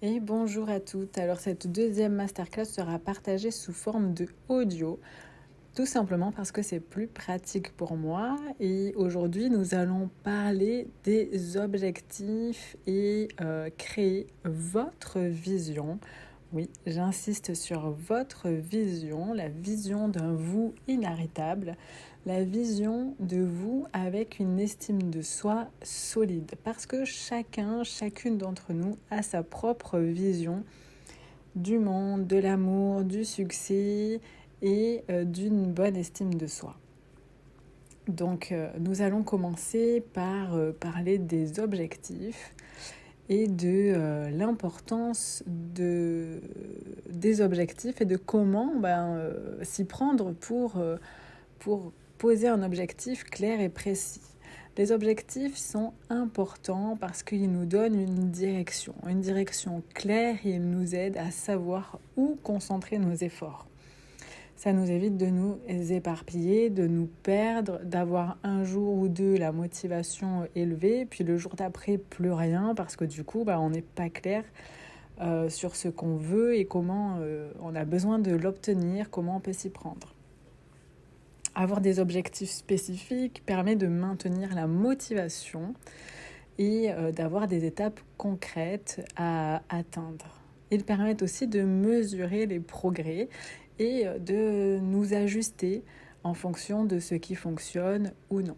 Et bonjour à toutes. Alors cette deuxième masterclass sera partagée sous forme de audio, tout simplement parce que c'est plus pratique pour moi. Et aujourd'hui, nous allons parler des objectifs et créer votre vision. Oui, j'insiste sur votre vision, la vision d'un vous inarrêtable, la vision de vous avec une estime de soi solide. Parce que chacune d'entre nous a sa propre vision du monde, de l'amour, du succès et d'une bonne estime de soi. Donc, nous allons commencer par parler des objectifs et de l'importance des objectifs et de comment s'y prendre pour poser un objectif clair et précis. Les objectifs sont importants parce qu'ils nous donnent une direction claire et ils nous aident à savoir où concentrer nos efforts. Ça nous évite de nous éparpiller, de nous perdre, d'avoir un jour ou deux la motivation élevée, puis le jour d'après plus rien parce que du coup on n'est pas clair sur ce qu'on veut et comment on a besoin de l'obtenir, comment on peut s'y prendre. Avoir des objectifs spécifiques permet de maintenir la motivation et d'avoir des étapes concrètes à atteindre. Ils permettent aussi de mesurer les progrès et de nous ajuster en fonction de ce qui fonctionne ou non.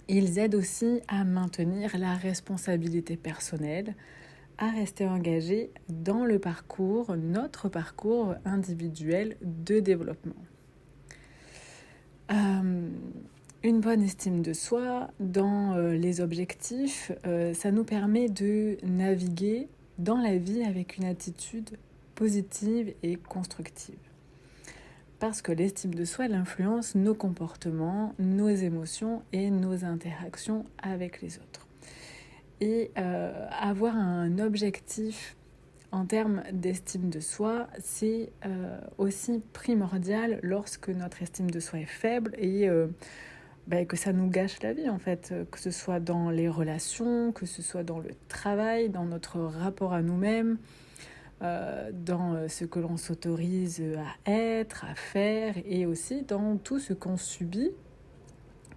Ils aident aussi à maintenir la responsabilité personnelle, à rester engagé dans le parcours, notre parcours individuel de développement. Une bonne estime de soi dans les objectifs, ça nous permet de naviguer dans la vie avec une attitude positive et constructive. Parce que l'estime de soi, elle influence nos comportements, nos émotions et nos interactions avec les autres. Et avoir un objectif en termes d'estime de soi, c'est aussi primordial lorsque notre estime de soi est faible et que ça nous gâche la vie en fait, que ce soit dans les relations, que ce soit dans le travail, dans notre rapport à nous-mêmes, dans ce que l'on s'autorise à être, à faire et aussi dans tout ce qu'on subit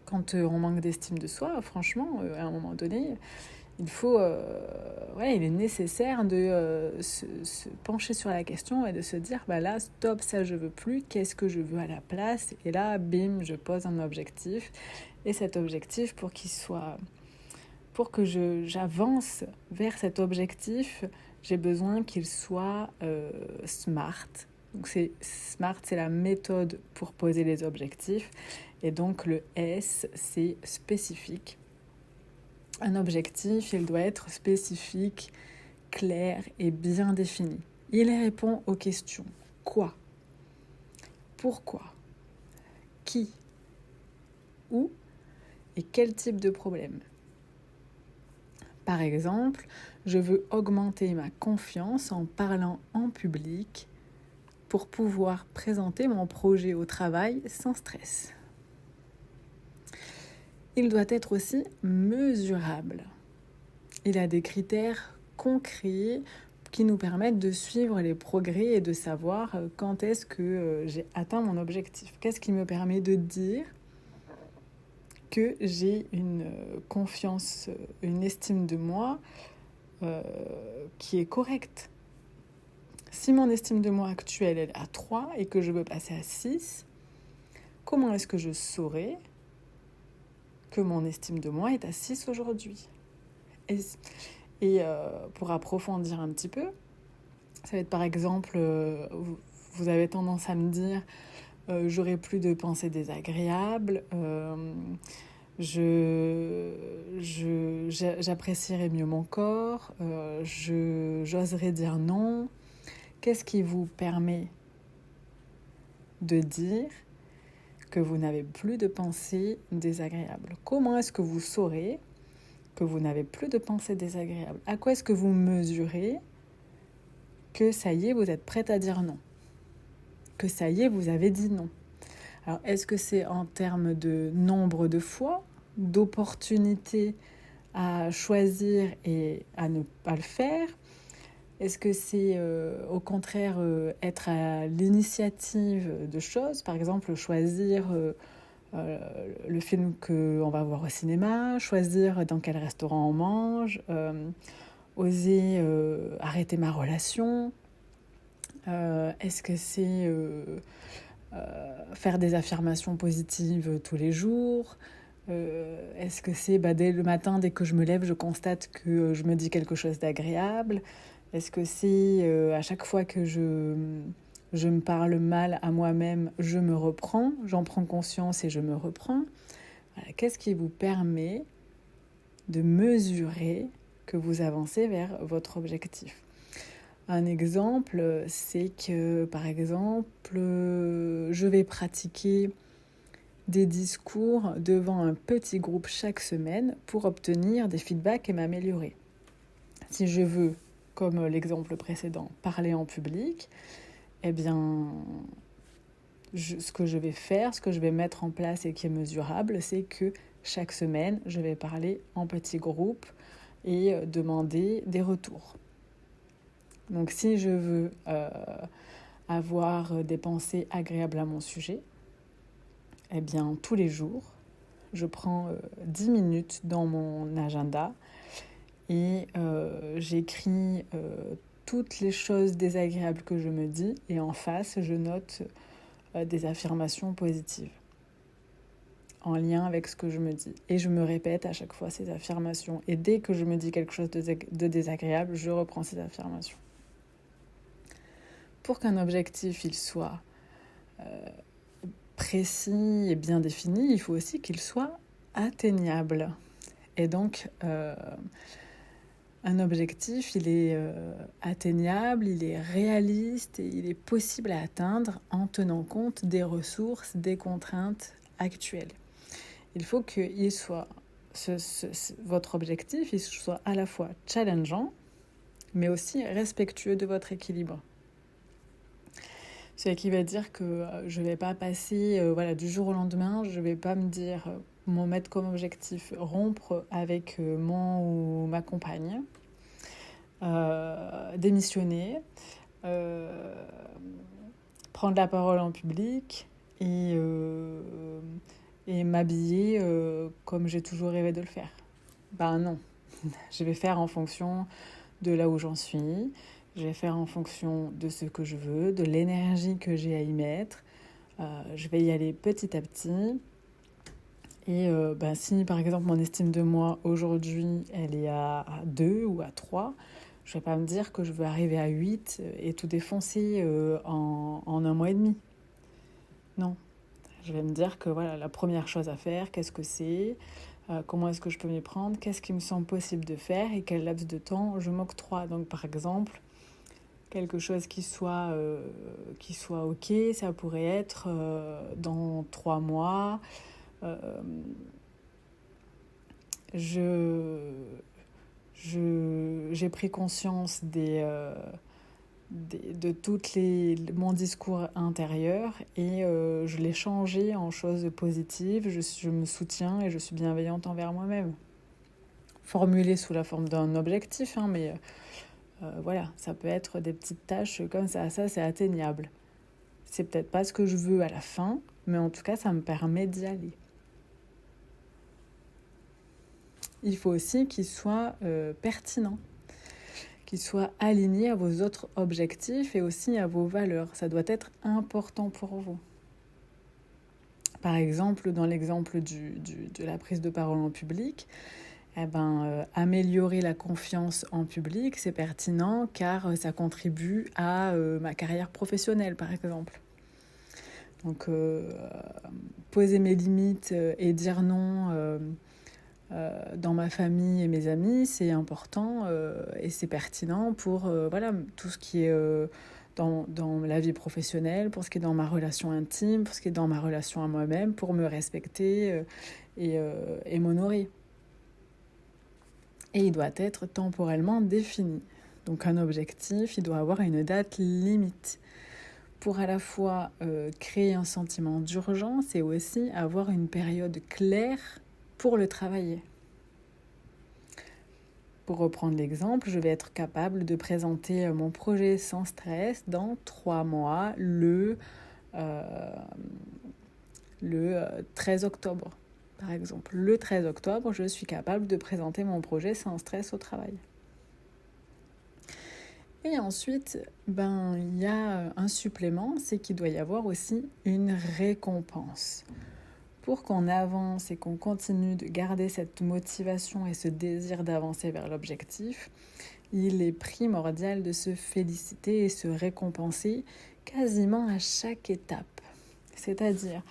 quand on manque d'estime de soi. Franchement, à un moment donné, il est nécessaire de se pencher sur la question et de se dire là, stop, ça je veux plus, qu'est-ce que je veux à la place? Et là, bim, je pose un objectif. Et cet objectif, pour que j'avance vers cet objectif, j'ai besoin qu'il soit SMART. Donc SMART, c'est la méthode pour poser les objectifs. Et donc le S, c'est spécifique. Un objectif, il doit être spécifique, clair et bien défini. Il répond aux questions quoi, pourquoi, qui, où et quel type de problème. Par exemple, je veux augmenter ma confiance en parlant en public pour pouvoir présenter mon projet au travail sans stress. Il doit être aussi mesurable. Il a des critères concrets qui nous permettent de suivre les progrès et de savoir quand est-ce que j'ai atteint mon objectif. Qu'est-ce qui me permet de dire que j'ai une confiance, une estime de moi qui est correcte. Si mon estime de moi actuelle est à 3 et que je veux passer à 6, comment est-ce que je saurais que mon estime de moi est à 6 aujourd'hui? Et pour approfondir un petit peu, ça va être par exemple, vous avez tendance à me dire j'aurai plus de pensées désagréables, j'apprécierai mieux mon corps, j'oserai dire non. Qu'est-ce qui vous permet de dire que vous n'avez plus de pensées désagréables? Comment est-ce que vous saurez que vous n'avez plus de pensées désagréables? À quoi est-ce que vous mesurez que ça y est, vous êtes prête à dire non? Que ça y est, vous avez dit non? Alors, est-ce que c'est en termes de nombre de fois, d'opportunités à choisir et à ne pas le faire? Est-ce que c'est au contraire être à l'initiative de choses, par exemple choisir le film qu'on va voir au cinéma, choisir dans quel restaurant on mange, oser arrêter ma relation? Est-ce que c'est faire des affirmations positives tous les jours? Est-ce que c'est dès le matin, dès que je me lève, je constate que je me dis quelque chose d'agréable? Est-ce que c'est à chaque fois que je me parle mal à moi-même, je me reprends, j'en prends conscience et je me reprends? Voilà. Qu'est-ce qui vous permet de mesurer que vous avancez vers votre objectif? Un exemple, c'est que, par exemple, je vais pratiquer des discours devant un petit groupe chaque semaine pour obtenir des feedbacks et m'améliorer. Si je veux, comme l'exemple précédent, parler en public, eh bien, ce que je vais faire, ce que je vais mettre en place et qui est mesurable, c'est que chaque semaine, je vais parler en petit groupe et demander des retours. Donc si je veux avoir des pensées agréables à mon sujet, eh bien tous les jours, je prends 10 minutes dans mon agenda et j'écris toutes les choses désagréables que je me dis et en face, je note des affirmations positives en lien avec ce que je me dis. Et je me répète à chaque fois ces affirmations. Et dès que je me dis quelque chose de désagréable, je reprends ces affirmations. Pour qu'un objectif il soit précis et bien défini, il faut aussi qu'il soit atteignable. Et donc, un objectif, il est atteignable, il est réaliste et il est possible à atteindre en tenant compte des ressources, des contraintes actuelles. Il faut que votre objectif il soit à la fois challengeant, mais aussi respectueux de votre équilibre. Ce qui va dire que je ne vais pas passer du jour au lendemain, je ne vais pas me dire, me mettre comme objectif rompre avec mon ou ma compagne, démissionner, prendre la parole en public et m'habiller comme j'ai toujours rêvé de le faire. Non, je vais faire en fonction de là où j'en suis. Je vais faire en fonction de ce que je veux, de l'énergie que j'ai à y mettre. Je vais y aller petit à petit. Et si par exemple mon estime de moi aujourd'hui elle est à 2 ou à 3, je ne vais pas me dire que je veux arriver à 8 et tout défoncer en un mois et demi. Non. Je vais me dire que voilà, la première chose à faire, qu'est-ce que c'est ? Comment est-ce que je peux m'y prendre ? Qu'est-ce qui me semble possible de faire et quel laps de temps je m'octroie ? Donc par exemple, quelque chose qui soit ok, ça pourrait être dans 3 mois. J'ai pris conscience de tout mon discours intérieur et je l'ai changé en choses positives. Je me soutiens et je suis bienveillante envers moi-même. Formulé sous la forme d'un objectif, mais voilà, ça peut être des petites tâches comme ça c'est atteignable. C'est peut-être pas ce que je veux à la fin, mais en tout cas ça me permet d'y aller. Il faut aussi qu'il soit pertinent, qu'il soit aligné à vos autres objectifs et aussi à vos valeurs. Ça doit être important pour vous. Par exemple, dans l'exemple de la prise de parole en public, améliorer la confiance en public, c'est pertinent car ça contribue à ma carrière professionnelle, par exemple. Donc, poser mes limites et dire non dans ma famille et mes amis, c'est important et c'est pertinent pour tout ce qui est dans la vie professionnelle, pour ce qui est dans ma relation intime, pour ce qui est dans ma relation à moi-même, pour me respecter et m'honorer. Et il doit être temporellement défini. Donc un objectif, il doit avoir une date limite pour à la fois créer un sentiment d'urgence et aussi avoir une période claire pour le travailler. Pour reprendre l'exemple, je vais être capable de présenter mon projet sans stress dans 3 mois, euh, le 13 octobre, par exemple. Le 13 octobre, je suis capable de présenter mon projet sans stress au travail. Et ensuite, il y a un supplément, c'est qu'il doit y avoir aussi une récompense. Pour qu'on avance et qu'on continue de garder cette motivation et ce désir d'avancer vers l'objectif, il est primordial de se féliciter et se récompenser quasiment à chaque étape. C'est-à-dire,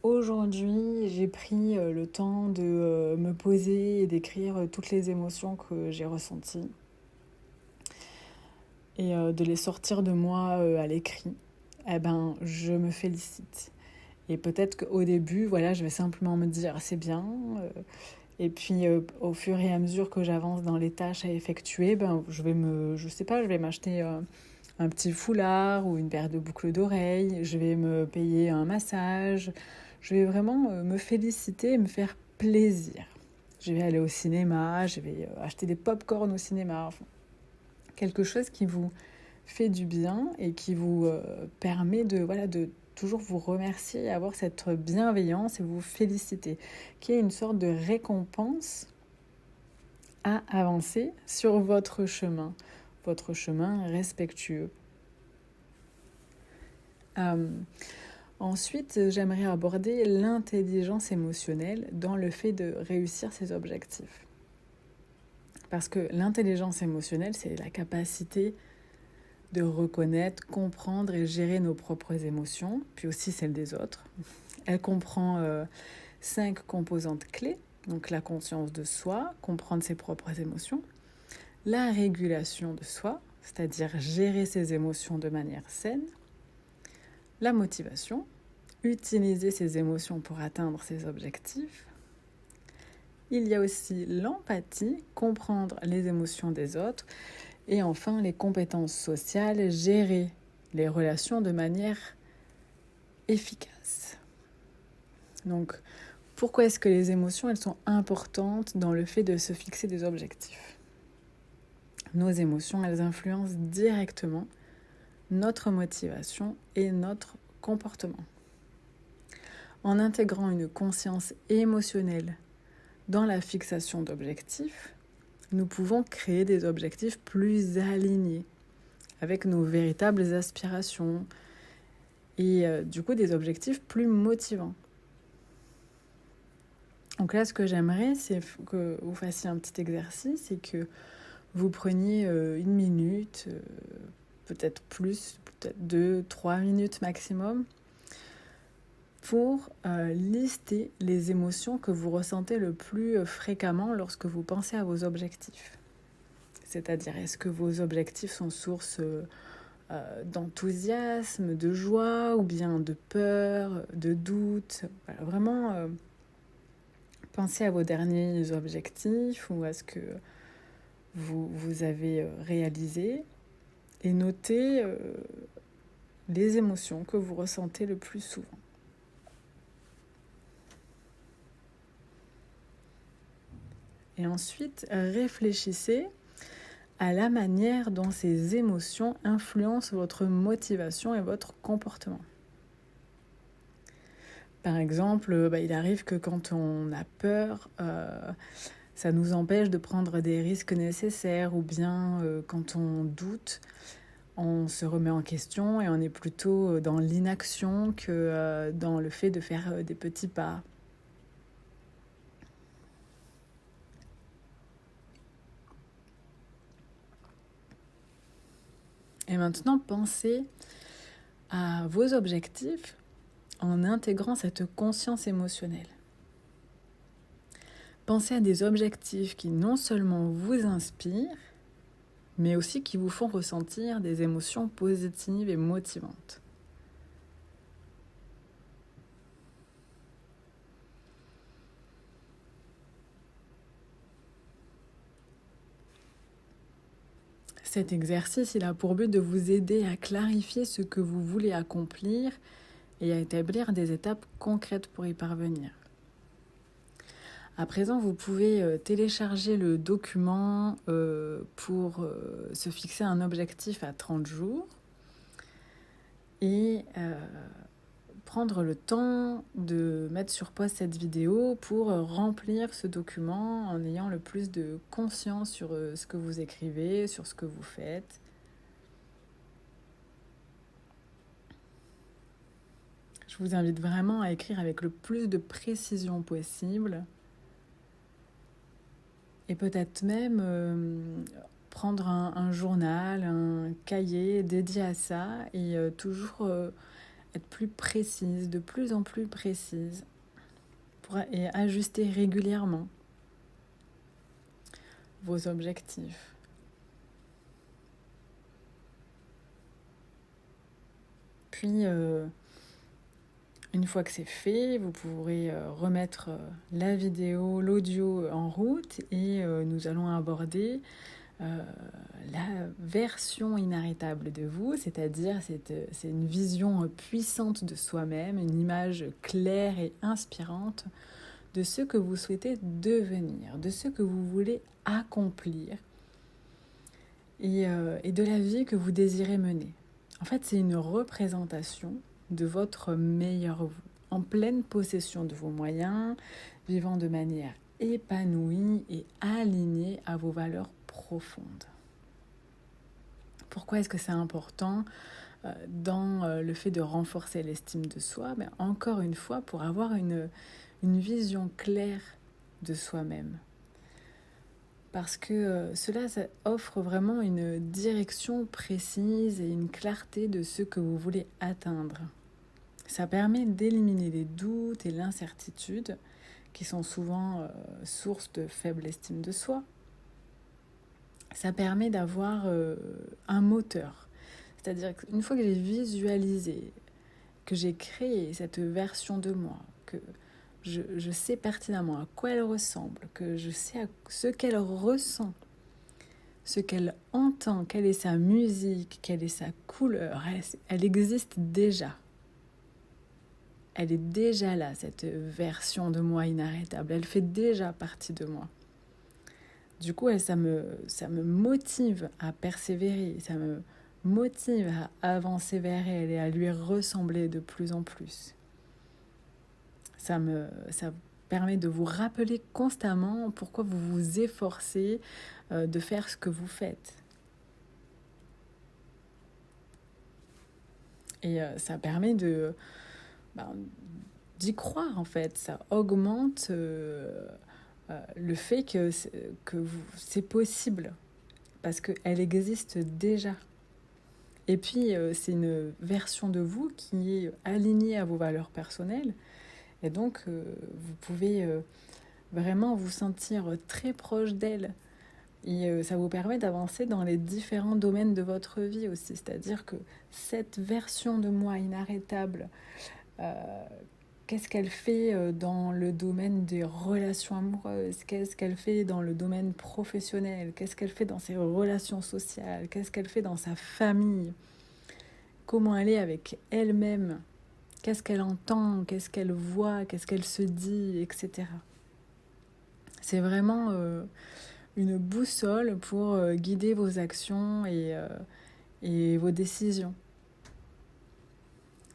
aujourd'hui, j'ai pris le temps de me poser et d'écrire toutes les émotions que j'ai ressenties et de les sortir de moi à l'écrit. Je me félicite. Et peut-être qu'au début, je vais simplement me dire c'est bien. Et puis au fur et à mesure que j'avance dans les tâches à effectuer, je vais m'acheter un petit foulard ou une paire de boucles d'oreilles. Je vais me payer un massage. Je vais vraiment me féliciter et me faire plaisir. Je vais aller au cinéma. Je vais acheter des pop-corn au cinéma. Enfin, quelque chose qui vous fait du bien et qui vous permet de toujours vous remercier et avoir cette bienveillance et vous féliciter, qui est une sorte de récompense à avancer sur votre chemin respectueux. Ensuite, j'aimerais aborder l'intelligence émotionnelle dans le fait de réussir ses objectifs. Parce que l'intelligence émotionnelle, c'est la capacité de reconnaître, comprendre et gérer nos propres émotions, puis aussi celles des autres. Elle comprend 5 composantes clés, donc la conscience de soi, comprendre ses propres émotions, la régulation de soi, c'est-à-dire gérer ses émotions de manière saine, la motivation, utiliser ses émotions pour atteindre ses objectifs. Il y a aussi l'empathie, comprendre les émotions des autres. Et enfin, les compétences sociales, gérer les relations de manière efficace. Donc, pourquoi est-ce que les émotions, elles sont importantes dans le fait de se fixer des objectifs ? Nos émotions, elles influencent directement notre motivation et notre comportement. En intégrant une conscience émotionnelle dans la fixation d'objectifs, nous pouvons créer des objectifs plus alignés avec nos véritables aspirations et du coup des objectifs plus motivants. Donc là, ce que j'aimerais, c'est que vous fassiez un petit exercice et que vous preniez 1 minute, peut-être plus, peut-être 2-3 minutes maximum, pour lister les émotions que vous ressentez le plus fréquemment lorsque vous pensez à vos objectifs. C'est-à-dire, est-ce que vos objectifs sont source d'enthousiasme, de joie, ou bien de peur, de doute ? Vraiment, pensez à vos derniers objectifs ou à ce que vous avez réalisé et notez les émotions que vous ressentez le plus souvent. Et ensuite, réfléchissez à la manière dont ces émotions influencent votre motivation et votre comportement. Par exemple, il arrive que quand on a peur, ça nous empêche de prendre des risques nécessaires, ou bien quand on doute, on se remet en question et on est plutôt dans l'inaction que dans le fait de faire des petits pas. Et maintenant, pensez à vos objectifs en intégrant cette conscience émotionnelle. Pensez à des objectifs qui non seulement vous inspirent, mais aussi qui vous font ressentir des émotions positives et motivantes. Cet exercice, il a pour but de vous aider à clarifier ce que vous voulez accomplir et à établir des étapes concrètes pour y parvenir. À présent, vous pouvez télécharger le document pour se fixer un objectif à 30 jours et prendre le temps de mettre sur pause cette vidéo pour remplir ce document en ayant le plus de conscience sur ce que vous écrivez, sur ce que vous faites. Je vous invite vraiment à écrire avec le plus de précision possible. Et peut-être même prendre un journal, un cahier dédié à ça et toujours être plus précise, de plus en plus précise et ajuster régulièrement vos objectifs. Puis, une fois que c'est fait, vous pourrez remettre la vidéo, l'audio en route et nous allons aborder la version inarrêtable de vous, c'est-à-dire c'est une vision puissante de soi-même, une image claire et inspirante de ce que vous souhaitez devenir, de ce que vous voulez accomplir et de la vie que vous désirez mener. En fait, c'est une représentation de votre meilleur vous, en pleine possession de vos moyens, vivant de manière épanouie et alignée à vos valeurs profondes. Pourquoi est-ce que c'est important dans le fait de renforcer l'estime de soi? Encore une fois, pour avoir une vision claire de soi-même. Parce que cela ça offre vraiment une direction précise et une clarté de ce que vous voulez atteindre. Ça permet d'éliminer les doutes et l'incertitude qui sont souvent source de faible estime de soi. Ça permet d'avoir un moteur. C'est-à-dire qu'une fois que j'ai visualisé, que j'ai créé cette version de moi, que je sais pertinemment à quoi elle ressemble, que je sais ce qu'elle ressent, ce qu'elle entend, quelle est sa musique, quelle est sa couleur, elle existe déjà. Elle est déjà là, cette version de moi inarrêtable. Elle fait déjà partie de moi. Du coup, ça me motive à persévérer, ça me motive à avancer vers elle et à lui ressembler de plus en plus. Ça permet de vous rappeler constamment pourquoi vous vous efforcez de faire ce que vous faites. Et ça permet d'y croire, en fait. Ça augmente le fait que c'est possible, parce qu'elle existe déjà. Et puis, c'est une version de vous qui est alignée à vos valeurs personnelles. Et donc, vous pouvez vraiment vous sentir très proche d'elle. Et ça vous permet d'avancer dans les différents domaines de votre vie aussi. C'est-à-dire que cette version de moi inarrêtable, qu'est-ce qu'elle fait dans le domaine des relations amoureuses? Qu'est-ce qu'elle fait dans le domaine professionnel? Qu'est-ce qu'elle fait dans ses relations sociales? Qu'est-ce qu'elle fait dans sa famille? Comment elle est avec elle-même? Qu'est-ce qu'elle entend? Qu'est-ce qu'elle voit? Qu'est-ce qu'elle se dit? Etc. C'est vraiment une boussole pour guider vos actions et vos décisions.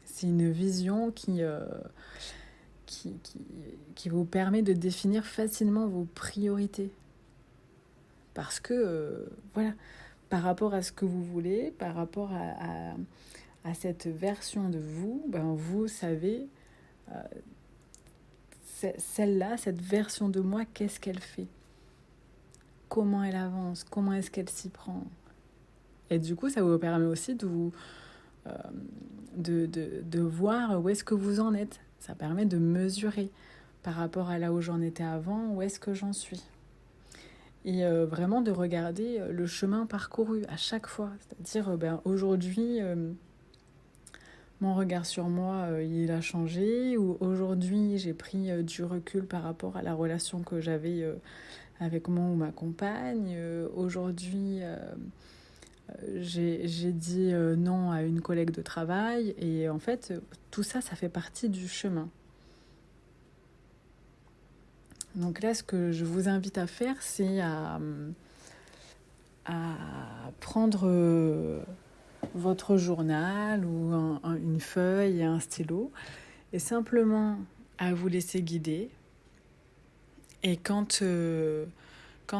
C'est une vision qui vous permet de définir facilement vos priorités. Parce que, voilà, par rapport à ce que vous voulez, par rapport à cette version de vous, vous savez, celle-là, cette version de moi, qu'est-ce qu'elle fait? Comment elle avance? Comment est-ce qu'elle s'y prend? Et du coup, ça vous permet aussi de vous... de voir où est-ce que vous en êtes. Ça permet de mesurer par rapport à là où j'en étais avant, où est-ce que j'en suis. Et vraiment de regarder le chemin parcouru à chaque fois. C'est-à-dire, aujourd'hui, mon regard sur moi, il a changé. Ou aujourd'hui, j'ai pris du recul par rapport à la relation que j'avais avec mon ou ma compagne. Aujourd'hui... j'ai dit non à une collègue de travail et en fait tout ça, ça fait partie du chemin. Donc là, ce que je vous invite à faire, c'est à prendre votre journal ou une feuille et un stylo et simplement à vous laisser guider. Et quand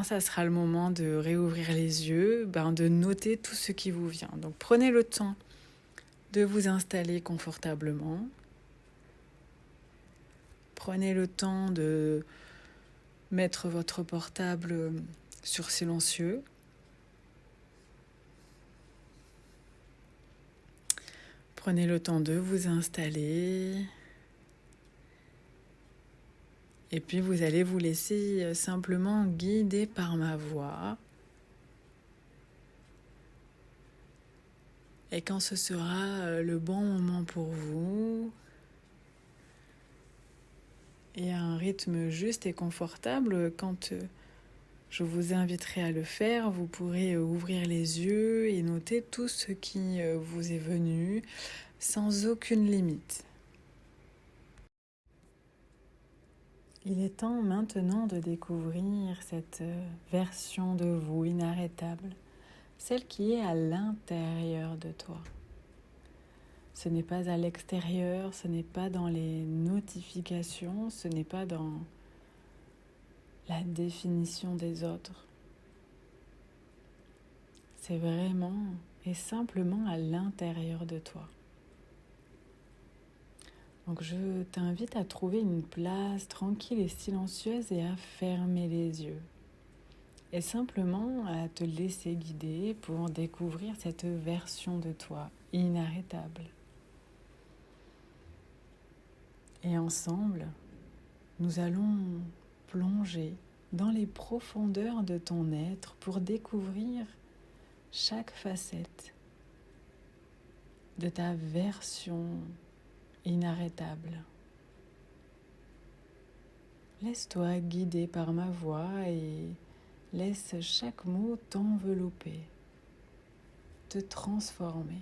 ça sera le moment de réouvrir les yeux, de noter tout ce qui vous vient. Donc prenez le temps de vous installer confortablement. Prenez le temps de mettre votre portable sur silencieux. Prenez le temps de vous installer. Et puis vous allez vous laisser simplement guider par ma voix. Et quand ce sera le bon moment pour vous, et à un rythme juste et confortable, quand je vous inviterai à le faire, vous pourrez ouvrir les yeux et noter tout ce qui vous est venu sans aucune limite. Il est temps maintenant de découvrir cette version de vous inarrêtable, celle qui est à l'intérieur de toi. Ce n'est pas à l'extérieur, ce n'est pas dans les notifications, ce n'est pas dans la définition des autres. C'est vraiment et simplement à l'intérieur de toi. Donc je t'invite à trouver une place tranquille et silencieuse et à fermer les yeux. Et simplement à te laisser guider pour découvrir cette version de toi inarrêtable. Et ensemble, nous allons plonger dans les profondeurs de ton être pour découvrir chaque facette de ta version inarrêtable. Laisse-toi guider par ma voix et laisse chaque mot t'envelopper, te transformer.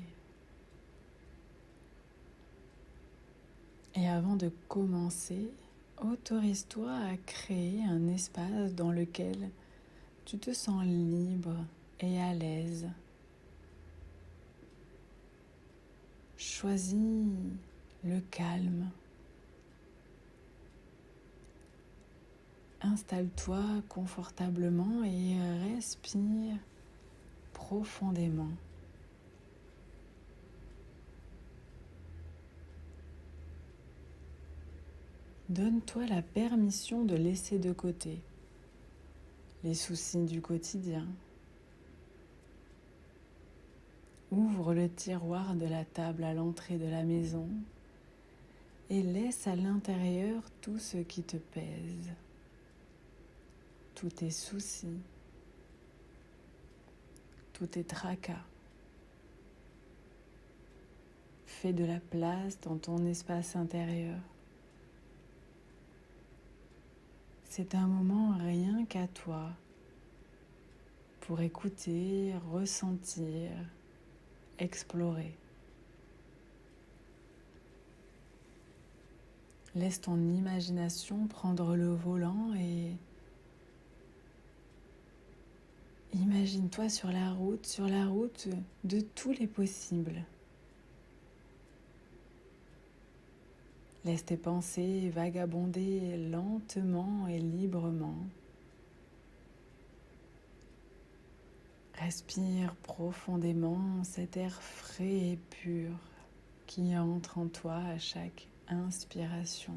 Et avant de commencer, autorise-toi à créer un espace dans lequel tu te sens libre et à l'aise. Choisis le calme. Installe-toi confortablement et respire profondément. Donne-toi la permission de laisser de côté les soucis du quotidien. Ouvre le tiroir de la table à l'entrée de la maison et laisse à l'intérieur tout ce qui te pèse, tous tes soucis, tous tes tracas. Fais de la place dans ton espace intérieur. C'est un moment rien qu'à toi pour écouter, ressentir, explorer. Laisse ton imagination prendre le volant et imagine-toi sur la route de tous les possibles. Laisse tes pensées vagabonder lentement et librement. Respire profondément cet air frais et pur qui entre en toi à chaque inspiration.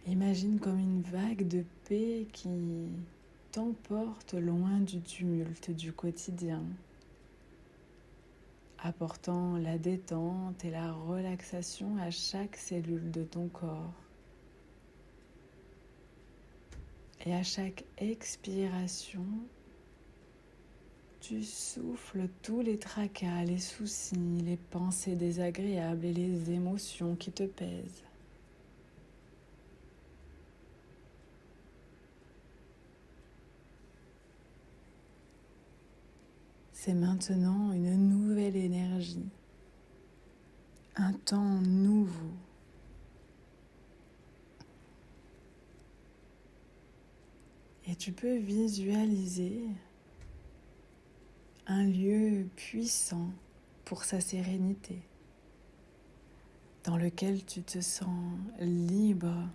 Imagine comme une vague de paix qui t'emporte loin du tumulte du quotidien, apportant la détente et la relaxation à chaque cellule de ton corps. Et à chaque expiration, tu souffles tous les tracas, les soucis, les pensées désagréables et les émotions qui te pèsent. C'est maintenant une nouvelle énergie, un temps nouveau. tu peux visualiser un lieu puissant pour sa sérénité, dans lequel tu te sens libre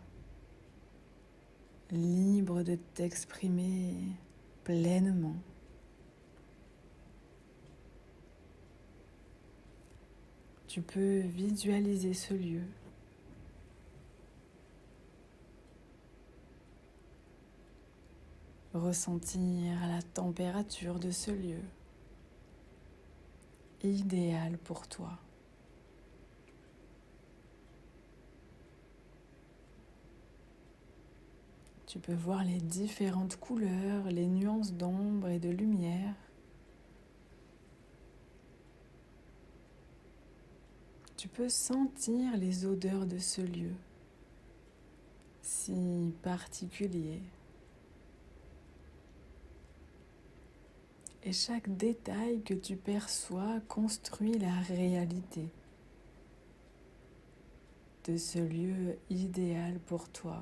de t'exprimer pleinement. Tu peux visualiser ce lieu. Ressentir la température de ce lieu, idéal pour toi. Tu peux voir les différentes couleurs, les nuances d'ombre et de lumière. Tu peux sentir les odeurs de ce lieu, si particulier. Et chaque détail que tu perçois construit la réalité de ce lieu idéal pour toi,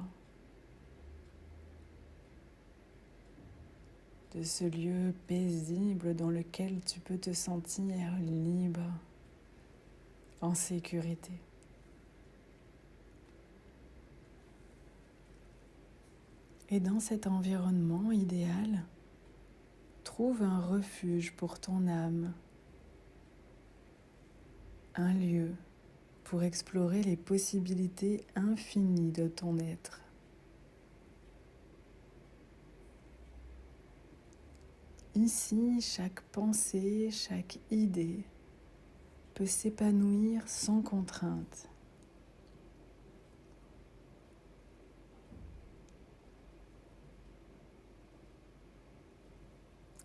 de ce lieu paisible dans lequel tu peux te sentir libre, en sécurité. Et dans cet environnement idéal, trouve un refuge pour ton âme, un lieu pour explorer les possibilités infinies de ton être. Ici, chaque pensée, chaque idée peut s'épanouir sans contrainte.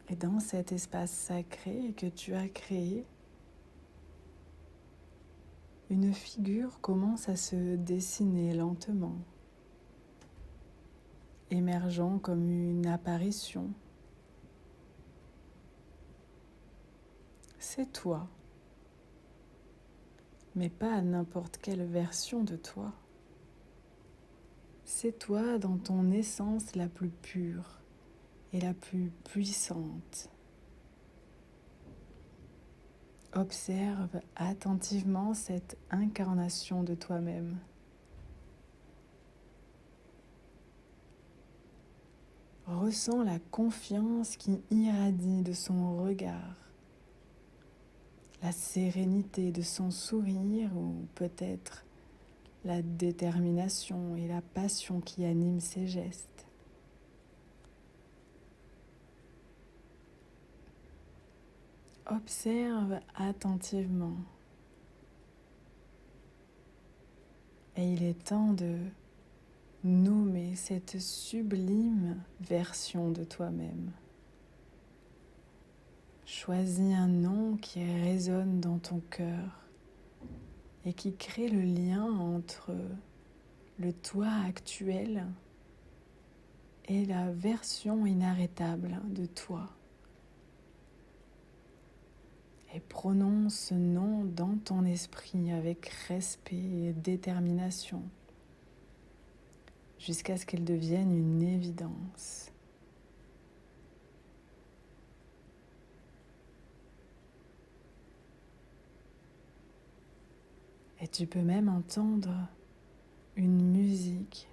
Et dans cet espace sacré que tu as créé, une figure commence à se dessiner lentement, émergeant comme une apparition. C'est toi, mais pas n'importe quelle version de toi. C'est toi dans ton essence la plus pure et la plus puissante. Observe attentivement cette incarnation de toi-même. Ressens la confiance qui irradie de son regard, la sérénité de son sourire ou peut-être la détermination et la passion qui animent ses gestes. Observe attentivement. Et il est temps de nommer cette sublime version de toi-même. Choisis un nom qui résonne dans ton cœur et qui crée le lien entre le toi actuel et la version inarrêtable de toi. Et prononce ce nom dans ton esprit avec respect et détermination jusqu'à ce qu'elle devienne une évidence. Et tu peux même entendre une musique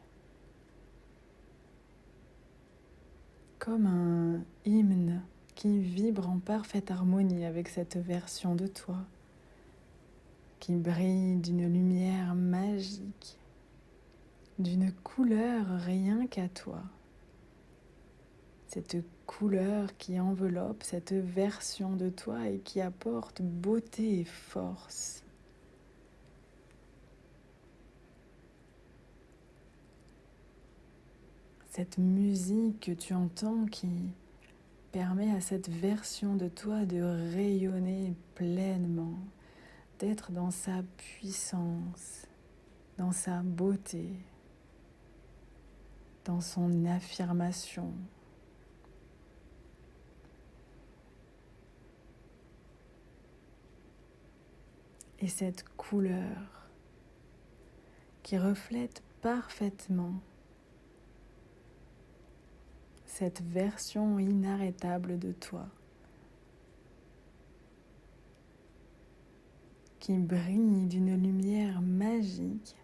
comme un hymne qui vibre en parfaite harmonie avec cette version de toi, qui brille d'une lumière magique, d'une couleur rien qu'à toi. Cette couleur qui enveloppe cette version de toi et qui apporte beauté et force. Cette musique que tu entends qui permet à cette version de toi de rayonner pleinement, d'être dans sa puissance, dans sa beauté, dans son affirmation. Et cette couleur qui reflète parfaitement cette version inarrêtable de toi qui brille d'une lumière magique.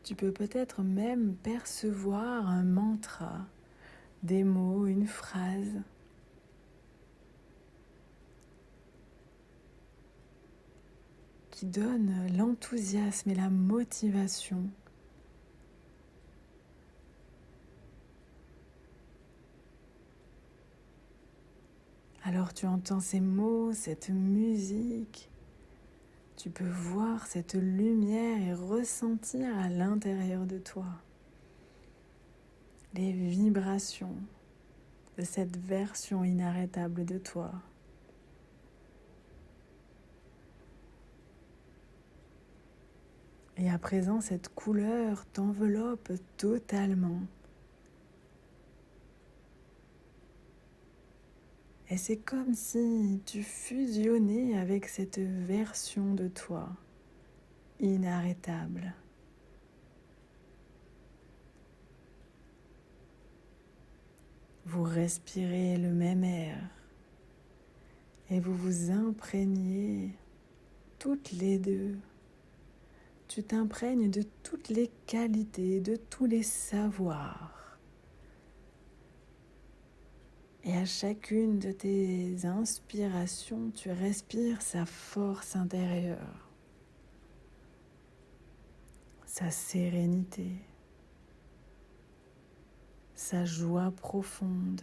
Tu peux peut-être même percevoir un mantra, des mots, une phrase qui donne l'enthousiasme et la motivation. Alors tu entends ces mots, cette musique, tu peux voir cette lumière et ressentir à l'intérieur de toi les vibrations de cette version inarrêtable de toi. Et à présent, cette couleur t'enveloppe totalement. Et c'est comme si tu fusionnais avec cette version de toi inarrêtable. Vous respirez le même air et vous vous imprégnez toutes les deux. Tu t'imprègnes de toutes les qualités, de tous les savoirs. Et à chacune de tes inspirations, tu respires sa force intérieure, sa sérénité, sa joie profonde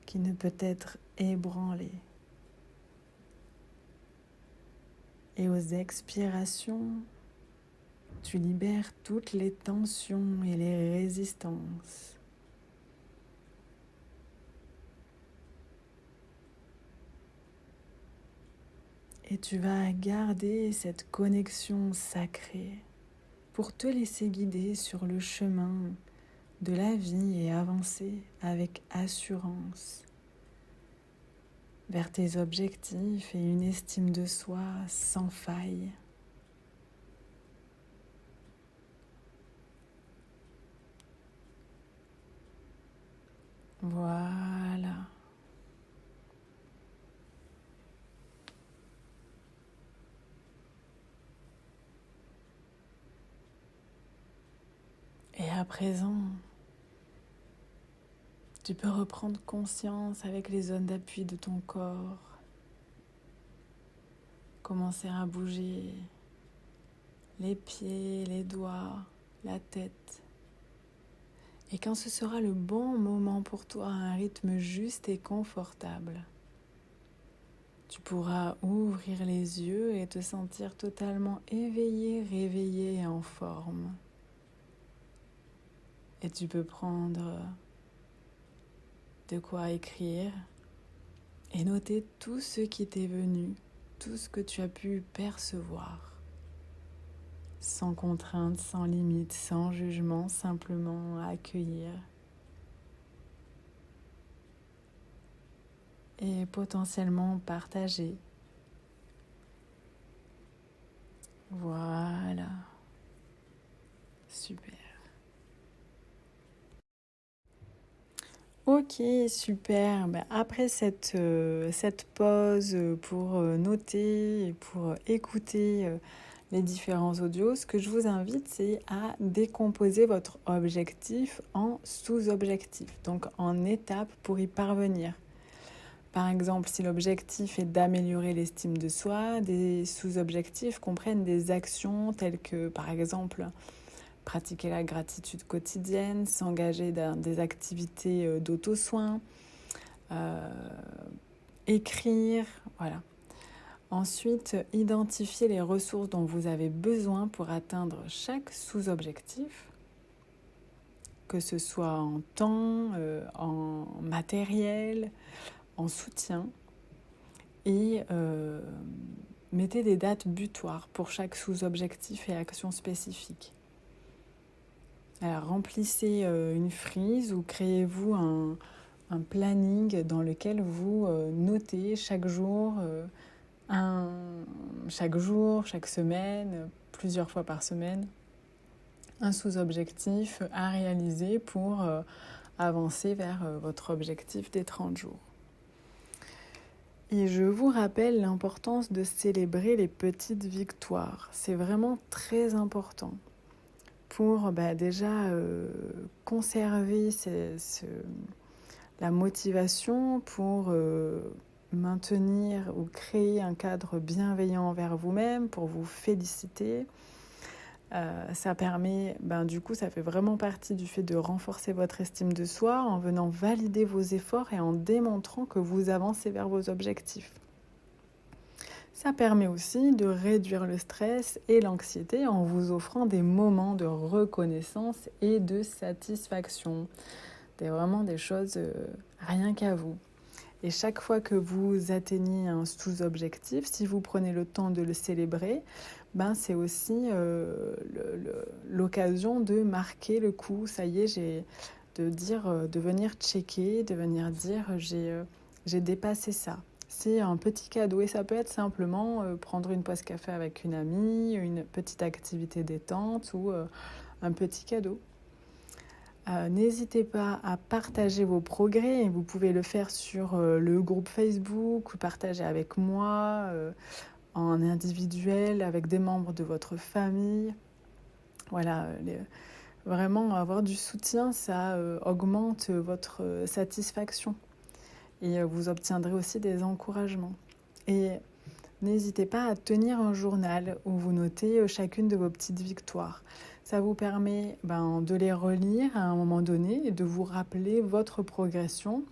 qui ne peut être ébranlée. Et aux expirations, tu libères toutes les tensions et les résistances. Et tu vas garder cette connexion sacrée pour te laisser guider sur le chemin de la vie et avancer avec assurance vers tes objectifs et une estime de soi sans faille. Voilà. Et à présent, tu peux reprendre conscience avec les zones d'appui de ton corps. Commencer à bouger les pieds, les doigts, la tête. Et quand ce sera le bon moment pour toi, à un rythme juste et confortable, tu pourras ouvrir les yeux et te sentir totalement éveillé, réveillé et en forme. Et tu peux prendre de quoi écrire et noter tout ce qui t'est venu, tout ce que tu as pu percevoir. Sans contrainte, sans limite, sans jugement, simplement à accueillir. Et potentiellement partager. Voilà. Super. Ok, super. Après cette pause pour noter et pour écouter les différents audios, ce que je vous invite, c'est à décomposer votre objectif en sous-objectifs, donc en étapes pour y parvenir. Par exemple, si l'objectif est d'améliorer l'estime de soi, des sous-objectifs comprennent des actions telles que, par exemple, pratiquer la gratitude quotidienne, s'engager dans des activités d'auto-soin, écrire, voilà. Ensuite, identifier les ressources dont vous avez besoin pour atteindre chaque sous-objectif, que ce soit en temps, en matériel, en soutien, et mettez des dates butoirs pour chaque sous-objectif et action spécifique. Alors, remplissez une frise ou créez-vous un planning dans lequel vous notez chaque jour, chaque semaine, plusieurs fois par semaine, un sous-objectif à réaliser pour avancer vers votre objectif des 30 jours. Et je vous rappelle l'importance de célébrer les petites victoires. C'est vraiment très important pour déjà conserver la motivation, pour maintenir ou créer un cadre bienveillant envers vous-même, pour vous féliciter. Ça permet, du coup, ça fait vraiment partie du fait de renforcer votre estime de soi en venant valider vos efforts et en démontrant que vous avancez vers vos objectifs. Ça permet aussi de réduire le stress et l'anxiété en vous offrant des moments de reconnaissance et de satisfaction. C'est vraiment des choses rien qu'à vous. Et chaque fois que vous atteignez un sous-objectif, si vous prenez le temps de le célébrer, c'est aussi l'occasion de marquer le coup. Ça y est, de venir checker, de venir dire j'ai dépassé ça. C'est un petit cadeau et ça peut être simplement prendre une pause café avec une amie, une petite activité détente ou un petit cadeau. N'hésitez pas à partager vos progrès. Vous pouvez le faire sur le groupe Facebook ou partager avec moi en individuel, avec des membres de votre famille. Voilà, vraiment avoir du soutien, ça augmente votre satisfaction et vous obtiendrez aussi des encouragements. Et n'hésitez pas à tenir un journal où vous notez chacune de vos petites victoires. Ça vous permet de les relire à un moment donné et de vous rappeler votre progression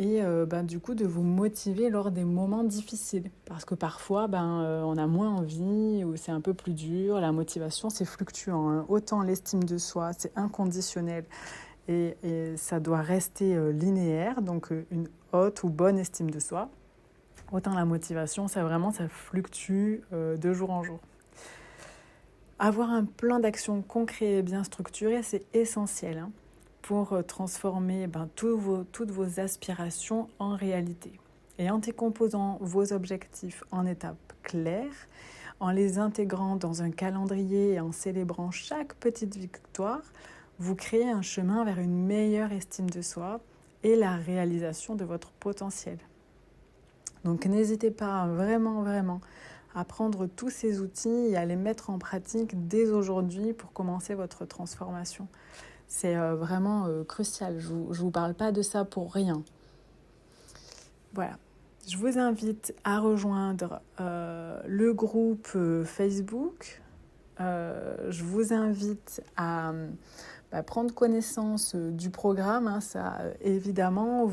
et du coup de vous motiver lors des moments difficiles. Parce que parfois, on a moins envie ou c'est un peu plus dur. La motivation, c'est fluctuant. Hein. Autant l'estime de soi, c'est inconditionnel et ça doit rester linéaire, donc une haute ou bonne estime de soi. Autant la motivation, ça fluctue de jour en jour. Avoir un plan d'action concret et bien structuré, c'est essentiel pour transformer toutes vos aspirations en réalité. Et en décomposant vos objectifs en étapes claires, en les intégrant dans un calendrier et en célébrant chaque petite victoire, vous créez un chemin vers une meilleure estime de soi et la réalisation de votre potentiel. Donc n'hésitez pas vraiment à prendre tous ces outils et à les mettre en pratique dès aujourd'hui pour commencer votre transformation. C'est vraiment crucial. Je vous parle pas de ça pour rien. Voilà. Je vous invite à rejoindre le groupe Facebook. Je vous invite à prendre connaissance du programme. Ça, évidemment,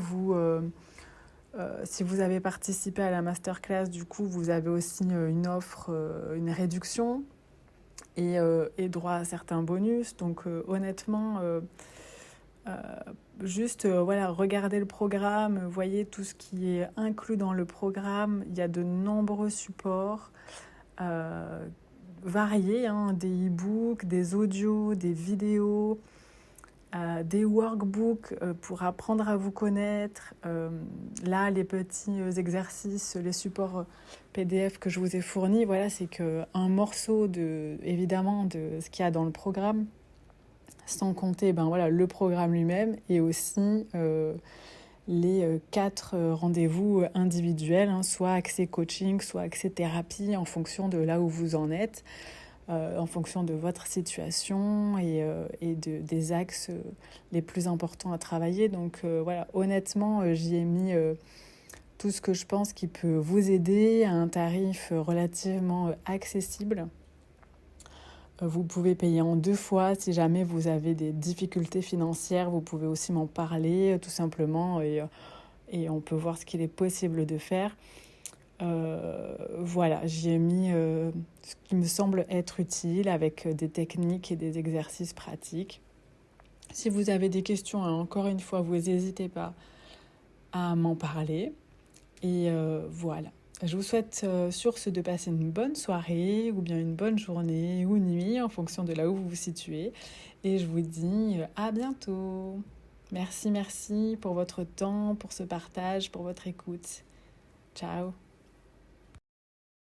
si vous avez participé à la masterclass, du coup, vous avez aussi une offre, une réduction et droit à certains bonus. Donc, honnêtement, regardez le programme, voyez tout ce qui est inclus dans le programme. Il y a de nombreux supports variés, des e-books, des audios, des vidéos, des workbooks pour apprendre à vous connaître. Là, les petits exercices, les supports PDF que je vous ai fournis, c'est qu'un morceau évidemment de ce qu'il y a dans le programme, sans compter le programme lui-même et aussi les 4 rendez-vous individuels, soit accès coaching, soit accès thérapie en fonction de là où vous en êtes. En fonction de votre situation et des axes les plus importants à travailler. Donc honnêtement, j'y ai mis tout ce que je pense qui peut vous aider à un tarif relativement accessible. Vous pouvez payer en 2 fois si jamais vous avez des difficultés financières. Vous pouvez aussi m'en parler tout simplement et on peut voir ce qu'il est possible de faire. J'y ai mis ce qui me semble être utile avec des techniques et des exercices pratiques. Si vous avez des questions, encore une fois, vous n'hésitez pas à m'en parler. Et voilà. Je vous souhaite sur ce de passer une bonne soirée ou bien une bonne journée ou nuit en fonction de là où vous vous situez. Et je vous dis à bientôt. Merci pour votre temps, pour ce partage, pour votre écoute. Ciao.